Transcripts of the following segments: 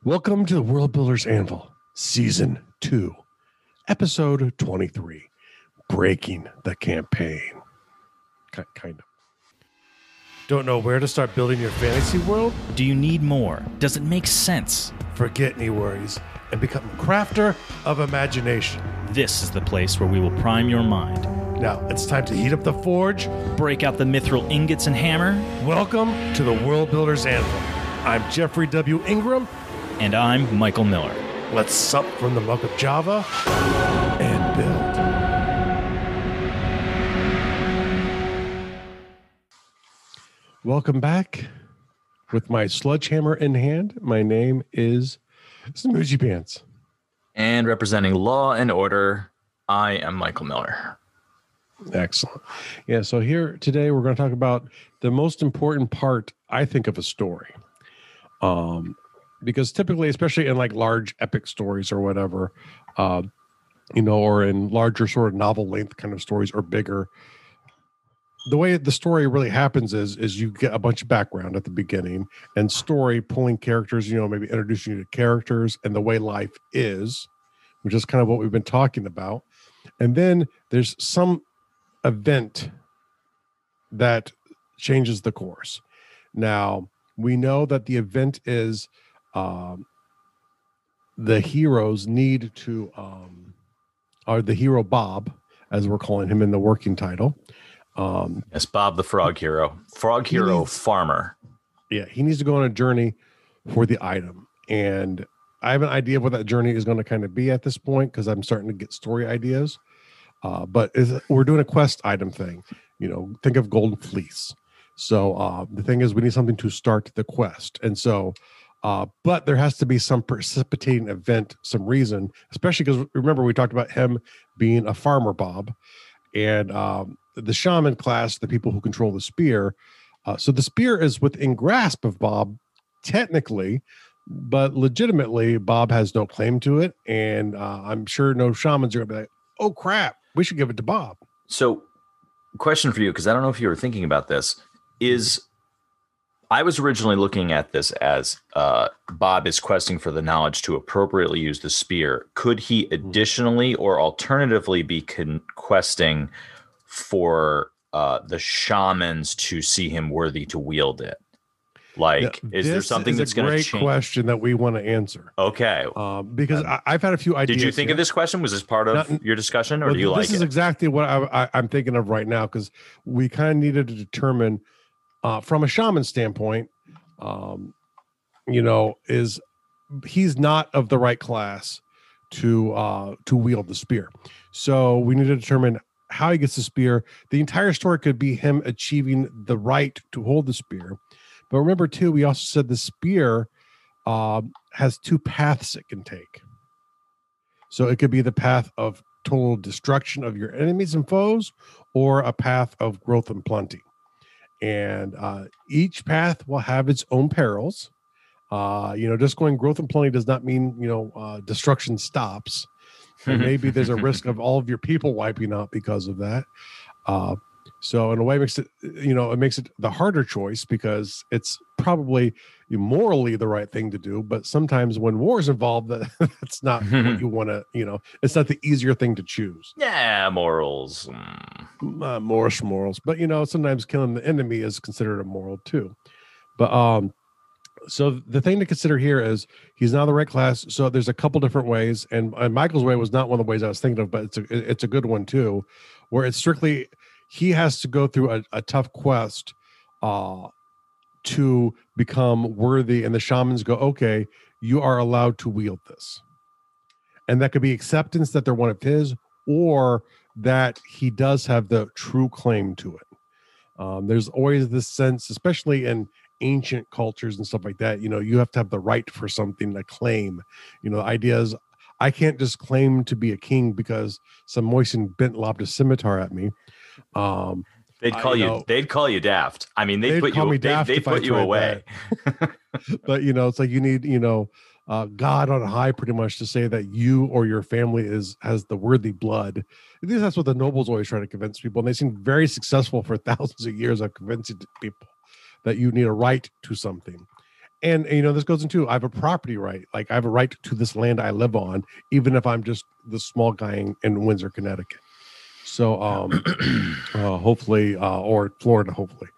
Welcome to the World Builders Anvil, Season 2, Episode 23, Breaking the Campaign. Kind of. Don't know where to start building your fantasy world? Do you need more? Does it make sense? Forget any worries and become a crafter of imagination. This is the place where we will prime your mind. Now, it's time to heat up the forge. Break out the mithril ingots and hammer. Welcome to the World Builders Anvil. I'm Jeffrey W. Ingram. And I'm Michael Miller. Let's sup from the muck of Java and build. Welcome back. With my sledgehammer in hand, my name is Smoochie Pants. And representing law and order, I am Michael Miller. Excellent. Yeah, so here today we're going to talk about the most important part, I think, of a story. Because typically, especially in like large epic stories or whatever, or in larger sort of novel length kind of stories or bigger, the way the story really happens is you get a bunch of background at the beginning and story pulling characters, maybe introducing you to characters and the way life is, which is kind of what we've been talking about. And then there's some event that changes the course. Now, we know that the event is the heroes need to, or the hero Bob, as we're calling him in the working title. Yes, Bob the Frog Hero. Frog Hero Farmer. Yeah, he needs to go on a journey for the item. And I have an idea of what that journey is going to kind of be at this point because I'm starting to get story ideas. But we're doing a quest item thing. Think of Golden Fleece. So the thing is, we need something to start the quest. And so, but there has to be some precipitating event, some reason, especially because remember, we talked about him being a farmer, Bob, and the shaman class, the people who control the spear. So the spear is within grasp of Bob, technically, but legitimately, Bob has no claim to it. And I'm sure no shamans are going to be like, oh, crap, we should give it to Bob. So question for you, because I don't know if you were thinking about this, is I was originally looking at this as Bob is questing for the knowledge to appropriately use the spear. Could he additionally or alternatively be questing for the shamans to see him worthy to wield it? Like, is there something that's going to change? Great question that we want to answer. Okay. Because I've had a few ideas. Did you think of this question? Was this part of your discussion, or do you like it? This is exactly what I'm thinking of right now, because we kind of needed to determine from a shaman standpoint, is he's not of the right class to wield the spear. So we need to determine how he gets the spear. The entire story could be him achieving the right to hold the spear. But remember, too, we also said the spear has two paths it can take. So it could be the path of total destruction of your enemies and foes, or a path of growth and plenty. And each path will have its own perils. Just going growth and plenty does not mean, destruction stops. And maybe there's a risk of all of your people wiping out because of that. So in a way, it makes it the harder choice because it's probably morally the right thing to do. But sometimes when war is involved, that's not what you want to, it's not the easier thing to choose. Yeah, morals. Morals. But, sometimes killing the enemy is considered immoral too. But so the thing to consider here is he's not the right class. So there's a couple different ways. And Michael's way was not one of the ways I was thinking of, but it's a good one too, where it's strictly he has to go through a tough quest to become worthy. And the shamans go, okay, you are allowed to wield this. And that could be acceptance that they're one of his, or that he does have the true claim to it. There's always this sense, especially in ancient cultures and stuff like that, you have to have the right for something, a claim. The idea is I can't just claim to be a king because some moistened bent lobbed a scimitar at me. They'd call you daft. I mean, they'd put you away. But it's like you need God on high pretty much to say that you or your family has the worthy blood. I think that's what the nobles always try to convince people, and they seem very successful for thousands of years of convincing people that you need a right to something. And this goes into I have a property right. Like I have a right to this land I live on, even if I'm just the small guy in Windsor, Connecticut. So hopefully, or Florida, hopefully.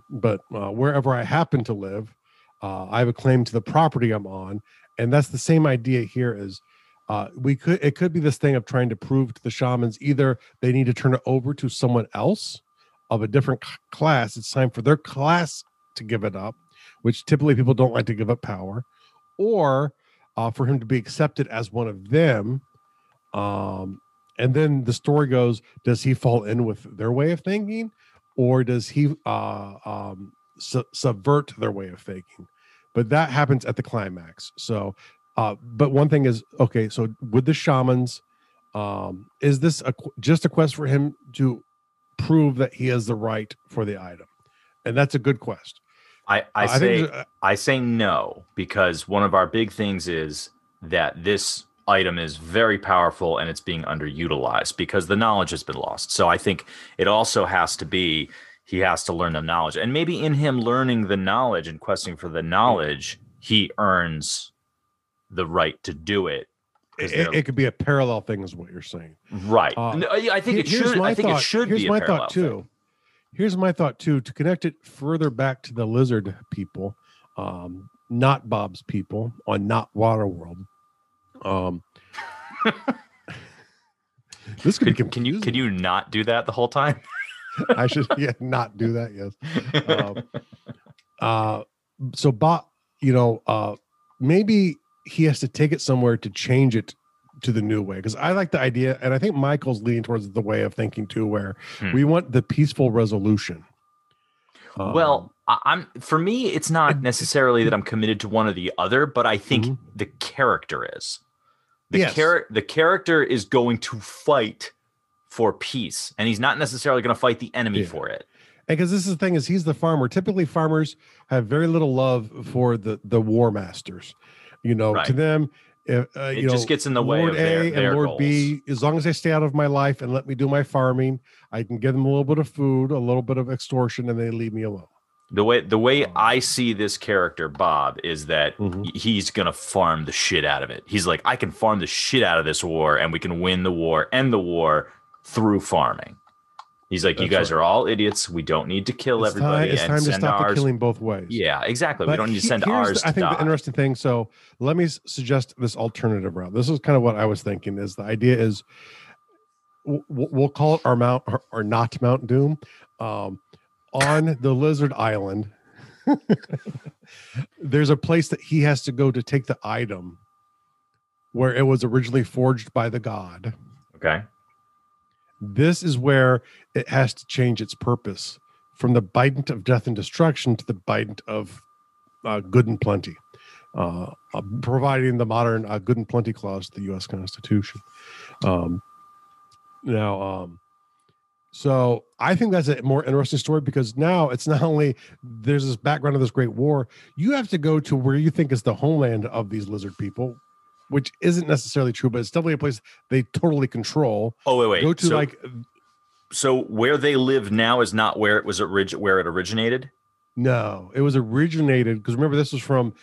But wherever I happen to live, I have a claim to the property I'm on. And that's the same idea here is it could be this thing of trying to prove to the shamans either they need to turn it over to someone else of a different class. It's time for their class to give it up, which typically people don't like to give up power, or for him to be accepted as one of them. And then the story goes, does he fall in with their way of thinking, or does he subvert their way of thinking? But that happens at the climax. So, but one thing is, okay, so with the shamans, is this just a quest for him to prove that he has the right for the item? And that's a good quest. I say no, because one of our big things is that this item is very powerful and it's being underutilized because the knowledge has been lost. So I think it also has to be he has to learn the knowledge, and maybe in him learning the knowledge and questing for the knowledge, he earns the right to do it. It could be a parallel thing, is what you're saying, right? I think it should. I think it should be a parallel thing. Here's my thought too, to connect it further back to the lizard people, not Bob's people on Not Waterworld. This could be confusing. Can you not do that the whole time? I should not do that. Yes. So Bob, maybe he has to take it somewhere to change it to the new way, because I like the idea, and I think Michael's leaning towards the way of thinking too, where we want the peaceful resolution. Well, for me, it's not necessarily that I'm committed to one or the other, but I think the character is. The character is going to fight for peace, and he's not necessarily going to fight the enemy for it. Because this is the thing, is he's the farmer. Typically, farmers have very little love for the war masters. Right. To them, it just gets in the way Lord of their and Lord goals. B, as long as they stay out of my life and let me do my farming, I can give them a little bit of food, a little bit of extortion, and they leave me alone. The way I see this character, Bob, is that he's going to farm the shit out of it. He's like, I can farm the shit out of this war, and we can win the war, end the war through farming. He's like, you guys are all idiots. We don't need to kill everybody. It's time to stop the killing both ways. Yeah, exactly. We don't need to send ours. I think the interesting thing. So let me suggest this alternative route. This is kind of what I was thinking. Is the idea is we'll call it our not Mount Doom, on the Lizard Island. There's a place that he has to go to take the item where it was originally forged by the god. Okay. This is where it has to change its purpose from the bident of death and destruction to the bident of good and plenty, providing the modern good and plenty clause to the U.S. Constitution. So I think that's a more interesting story, because now it's not only there's this background of this great war, you have to go to where you think is the homeland of these lizard people, which isn't necessarily true, but it's definitely a place they totally control. Oh, wait. Go to So where they live now is not where it was where it originated? No, it was originated, because remember, this was from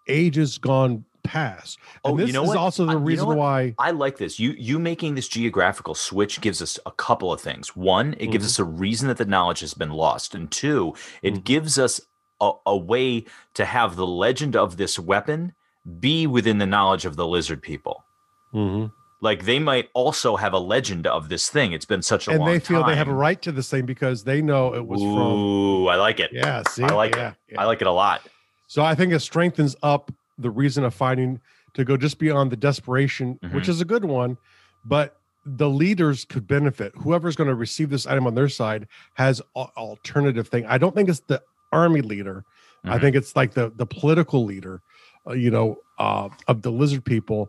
ages gone past. And this is also the reason why I like this. You making this geographical switch gives us a couple of things. One, it gives us a reason that the knowledge has been lost. And two, it gives us a way to have the legend of this weapon be within the knowledge of the lizard people. Like, they might also have a legend of this thing. It's been such a long time. And they feel they have a right to this thing because they know it was from. Ooh, I like it. Yeah, see? I like it. Yeah. I like it a lot. So I think it strengthens up the reason of fighting to go just beyond the desperation, which is a good one, but the leaders could benefit. Whoever's going to receive this item on their side has an alternative thing. I don't think it's the army leader. I think it's like the political leader, of the lizard people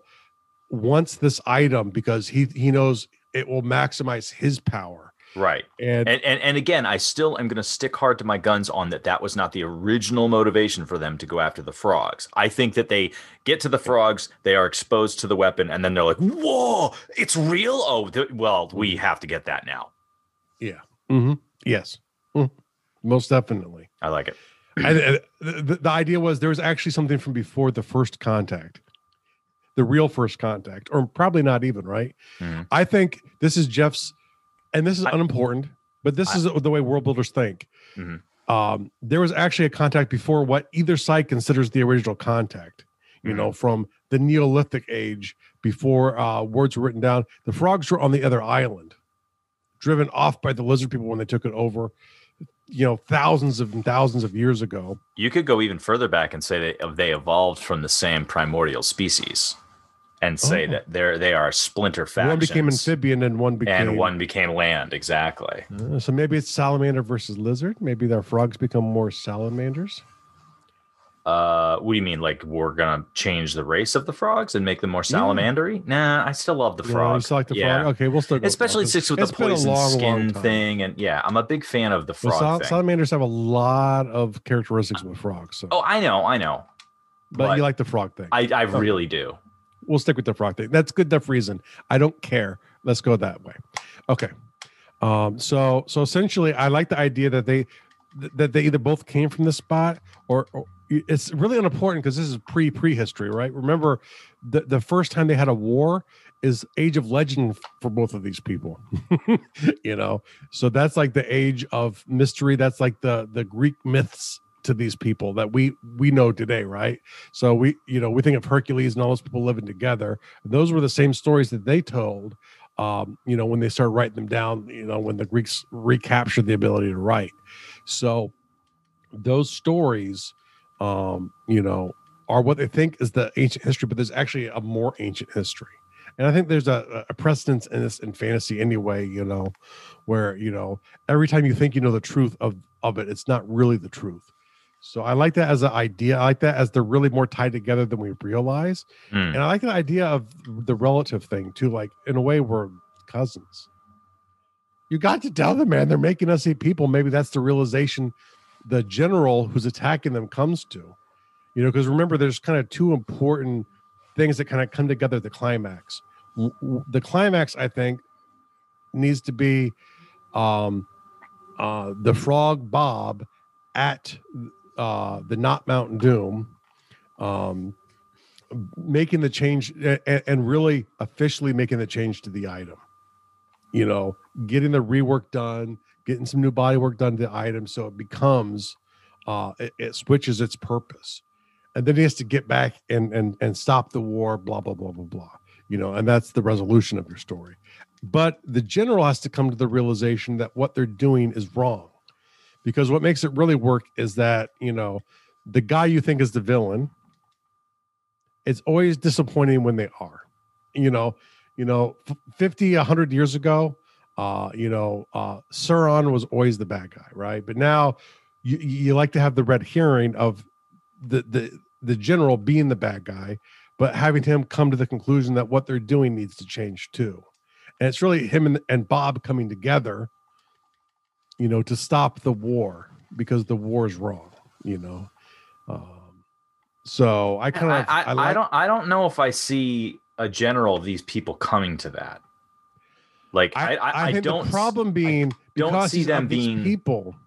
wants this item because he knows it will maximize his power. Right. And again, I still am going to stick hard to my guns on that was not the original motivation for them to go after the frogs. I think that they get to the frogs, they are exposed to the weapon, and then they're like, whoa, it's real? Oh, well, we have to get that now. Yeah. Yes. Most definitely. I like it. And the idea was there was actually something from before the first contact, the real first contact, or probably not even, right? Mhm. I think this is Jeff's, and this is unimportant, but this is the way world builders think. Mhm. There was actually a contact before what either side considers the original contact, from the Neolithic age, before words were written down. The frogs were on the other island, driven off by the lizard people when they took it over, thousands and thousands of years ago. You could go even further back and say that they evolved from the same primordial species, and say that they are splinter factions. One became amphibian and one became land. Exactly. So maybe it's salamander versus lizard. Maybe their frogs become more salamanders. What do you mean? Like we're gonna change the race of the frogs and make them more salamandery? Nah, I still love the frog. You still like the frog? Okay, we'll still go. Especially sticks with the poison skin thing, and I'm a big fan of the frog thing. Salamanders have a lot of characteristics with frogs. So. Oh, I know. But you like the frog thing. I really do. We'll stick with the frog thing. That's good enough reason. I don't care. Let's go that way. Okay. So essentially, I like the idea that they either both came from this spot or it's really unimportant because this is prehistory, right? Remember, the first time they had a war is Age of Legend for both of these people. So that's like the age of mystery. That's like the Greek myths to these people that we know today, right? So we think of Hercules and all those people living together. Those were the same stories that they told. When they started writing them down, when the Greeks recaptured the ability to write. So those stories, are what they think is the ancient history, but there's actually a more ancient history. And I think there's a precedence in this in fantasy anyway, where, every time you think you know the truth of it, it's not really the truth. So I like that as an idea. I like that as they're really more tied together than we realize. And I like the idea of the relative thing too. Like in a way, we're cousins. You got to tell them, man, they're making us eat people. Maybe that's the realization the general who's attacking them comes to, because remember, there's kind of two important things that kind of come together at the climax. The climax, I think, needs to be the frog Bob at the Not Mountain Doom, making the change and really officially making the change to the item, getting the rework done, getting some new body work done to the item. So it becomes, it switches its purpose, and then he has to get back and stop the war, blah, blah, blah, blah, blah, and that's the resolution of your story. But the general has to come to the realization that what they're doing is wrong. Because what makes it really work is that, the guy you think is the villain, it's always disappointing when they are, 50, 100 years ago, Sauron was always the bad guy, right? But now you like to have the red herring of the general being the bad guy, but having him come to the conclusion that what they're doing needs to change too. And it's really him and Bob coming together, to stop the war because the war is wrong, So I kind of I don't know if I see a general of these people coming to that. Like I think don't. The problem being don't see them being people.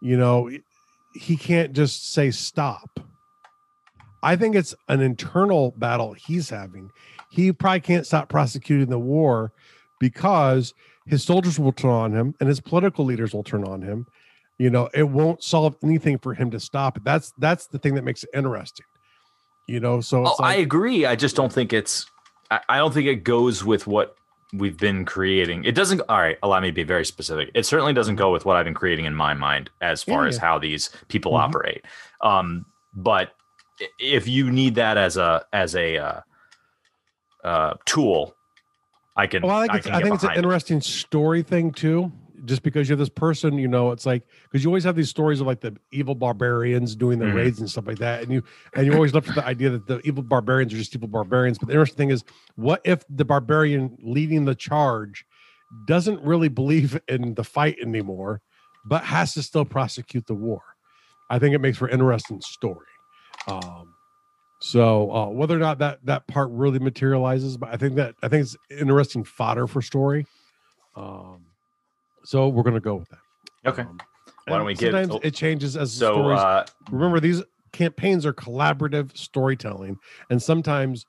He can't just say stop. I think it's an internal battle he's having. He probably can't stop prosecuting the war because his soldiers will turn on him and his political leaders will turn on him. It won't solve anything for him to stop it. That's the thing that makes it interesting. So it's I agree. I just don't think I don't think it goes with what we've been creating. It doesn't. All right. Allow me to be very specific. It certainly doesn't go with what I've been creating in my mind as far as how these people operate. But if you need that as a tool, I can. Well, I think it's an interesting story thing too. Just because you're this person, it's like, because you always have these stories of like the evil barbarians doing the raids and stuff like that, and you always look for the idea that the evil barbarians are just evil barbarians. But the interesting thing is, what if the barbarian leading the charge doesn't really believe in the fight anymore, but has to still prosecute the war? I think it makes for an interesting story. So whether or not that part really materializes, but I think it's interesting fodder for story. So we're going to go with that. Okay. Why don't we give? Sometimes it changes as the So stories. Remember, these campaigns are collaborative storytelling, and sometimes,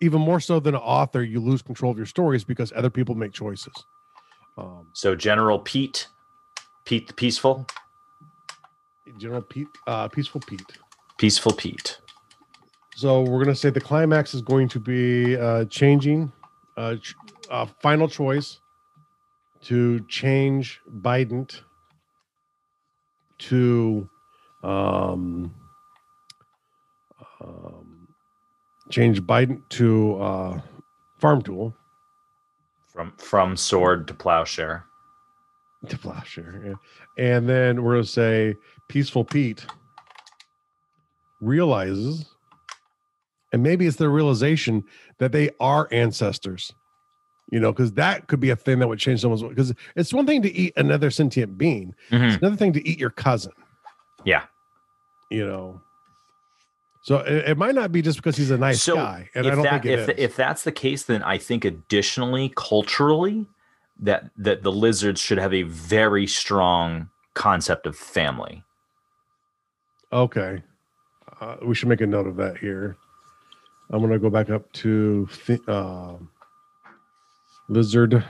even more so than an author, you lose control of your stories because other people make choices. So General Pete the Peaceful. General Pete, Peaceful Pete. Peaceful Pete. So we're going to say the climax is going to be changing final choice to change Biden to farm tool. From sword to plowshare. To plowshare, yeah. And then we're going to say Peaceful Pete realizes, and maybe it's the realization that they are ancestors, because that could be a thing that would change someone's, because it's one thing to eat another sentient being. It's another thing to eat your cousin. Yeah. So it might not be just because he's a nice guy. And I don't think it is. If that's the case, then I think additionally, culturally, that the lizards should have a very strong concept of family. Okay. We should make a note of that here. I'm going to go back up to lizard.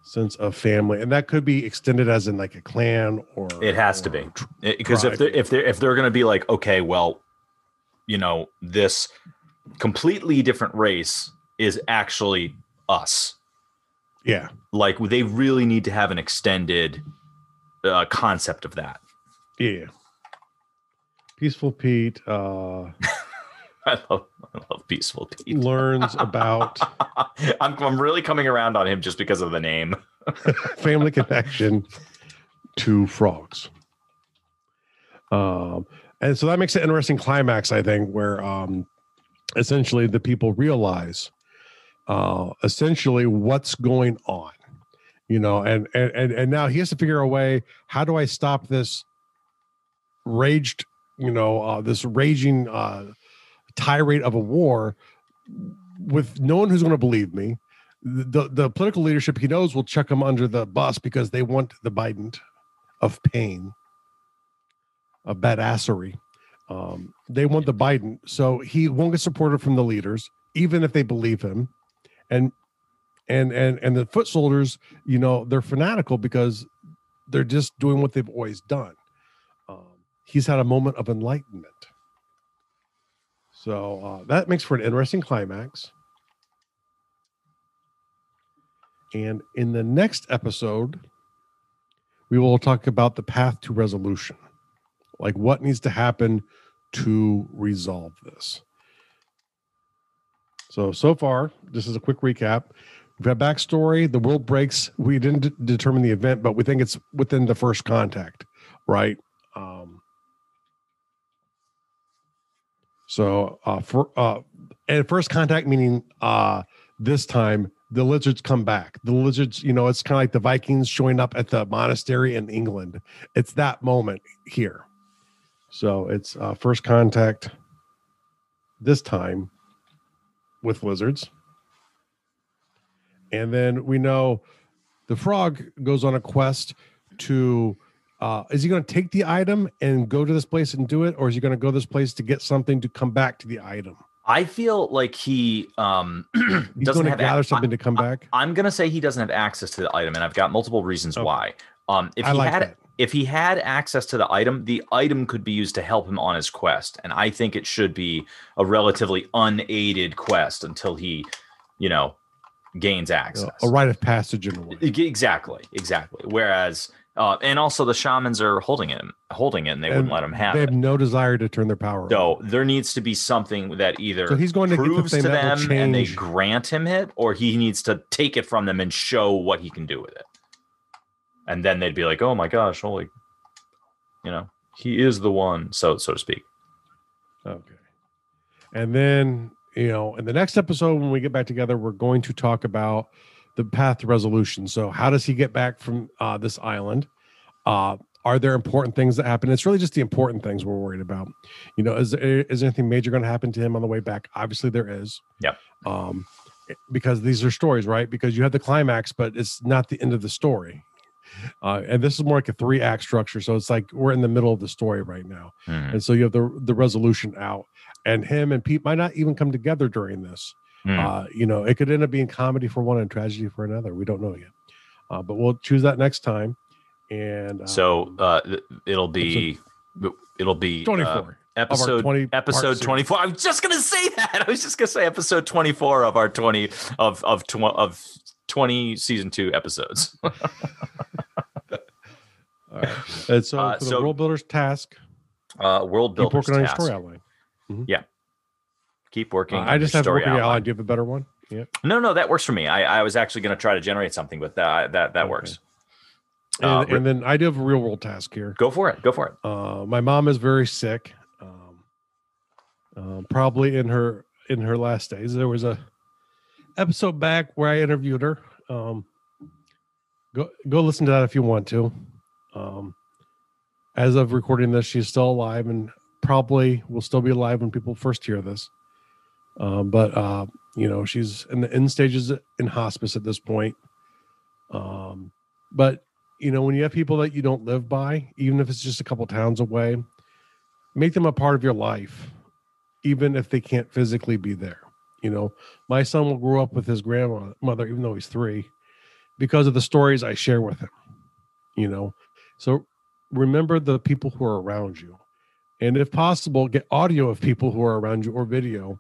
Sense of family, and that could be extended as in like a clan, or it has to be, because if they're going to be like, okay, well, this completely different race is actually us. Yeah, like they really need to have an extended concept of that. Yeah. Peaceful Pete. I love Peaceful Pete. Learns about. I'm really coming around on him just because of the name. Family connection to frogs. And so that makes an interesting climax, I think, where essentially the people realize essentially what's going on, and now he has to figure a way, how do I stop this raging tirade of a war with no one who's going to believe me. The political leadership he knows will chuck him under the bus because they want the Biden of pain, of badassery. They want the Biden, so he won't get supported from the leaders, even if they believe him. And the foot soldiers, they're fanatical because they're just doing what they've always done. He's had a moment of enlightenment. So that makes for an interesting climax. And in the next episode, we will talk about the path to resolution. Like what needs to happen to resolve this. So far, this is a quick recap. We've had backstory. The world breaks. We didn't determine the event, but we think it's within the first contact, right? And first contact meaning this time the lizards come back. The lizards, it's kind of like the Vikings showing up at the monastery in England. It's that moment here. So it's first contact this time with lizards. And then we know the frog goes on a quest to is he going to take the item and go to this place and do it, or is he going to go to this place to get something to come back to the item? I feel like he he's going to gather something to come back. I'm going to say he doesn't have access to the item, and I've got multiple reasons why. If he had access to the item could be used to help him on his quest, and I think it should be a relatively unaided quest until he, gains access. A rite of passage in a way. Exactly. Whereas. And also the shamans are holding it, and they wouldn't let him have it. They have no desire to turn their power So there needs to be something that either he's going to proves get the to them and they grant him it, or he needs to take it from them and show what he can do with it. And then they'd be like, oh my gosh, holy, he is the one, so to speak. Okay. And then, in the next episode, when we get back together, we're going to talk about the path to resolution. So how does he get back from this island? Are there important things that happen? It's really just the important things we're worried about. Is there anything major going to happen to him on the way back? Obviously there is. Yep. because these are stories, right? Because you have the climax, but it's not the end of the story. And this is more like a 3-act structure. So it's like we're in the middle of the story right now. And so you have the resolution out, and him and Pete might not even come together during this. It could end up being comedy for one and tragedy for another. We don't know yet. But we'll choose that next time. And it'll be 24. Episode 24. I was just gonna say that. I was just gonna say episode 24 of our 20 of 20 season 2 episodes. All right. And so for the World Builder's task, World keep Builder's working on your task. story outline. Yeah, keep working. I just have working outline. Do you have a better one? Yeah. No, that works for me. I was actually going to try to generate something, but that works. And then I do have a real world task here. Go for it. My mom is very sick. Probably in her last days. There was a episode back where I interviewed her. Go listen to that if you want to. As of recording this, she's still alive and probably will still be alive when people first hear this. But she's in the end stages in hospice at this point. But when you have people that you don't live by, even if it's just a couple towns away, make them a part of your life, even if they can't physically be there. My son will grow up with his grandmother, even though he's 3, because of the stories I share with him. So remember the people who are around you, and if possible, get audio of people who are around you or video.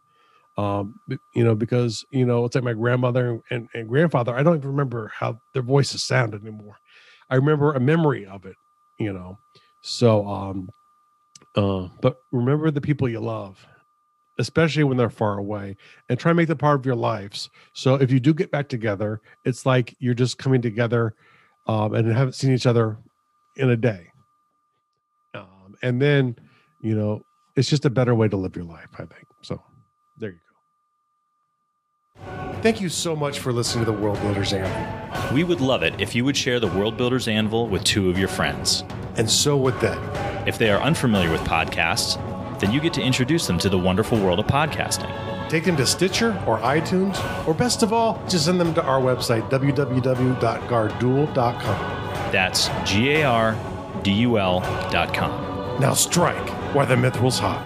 Because it's like my grandmother and grandfather, I don't even remember how their voices sounded anymore. I remember a memory of it, so but remember the people you love, especially when they're far away, and try and make them part of your lives. So if you do get back together, it's like you're just coming together and haven't seen each other in a day. And then it's just a better way to live your life, I think. So there you go. Thank you so much for listening to the World Builders Anvil. We would love it if you would share the World Builders Anvil with 2 of your friends. And so would they. If they are unfamiliar with podcasts, then you get to introduce them to the wonderful world of podcasting. Take them to Stitcher or iTunes, or best of all, just send them to our website, www.gardul.com. That's GARDUL.com. Now strike while the mithril's hot.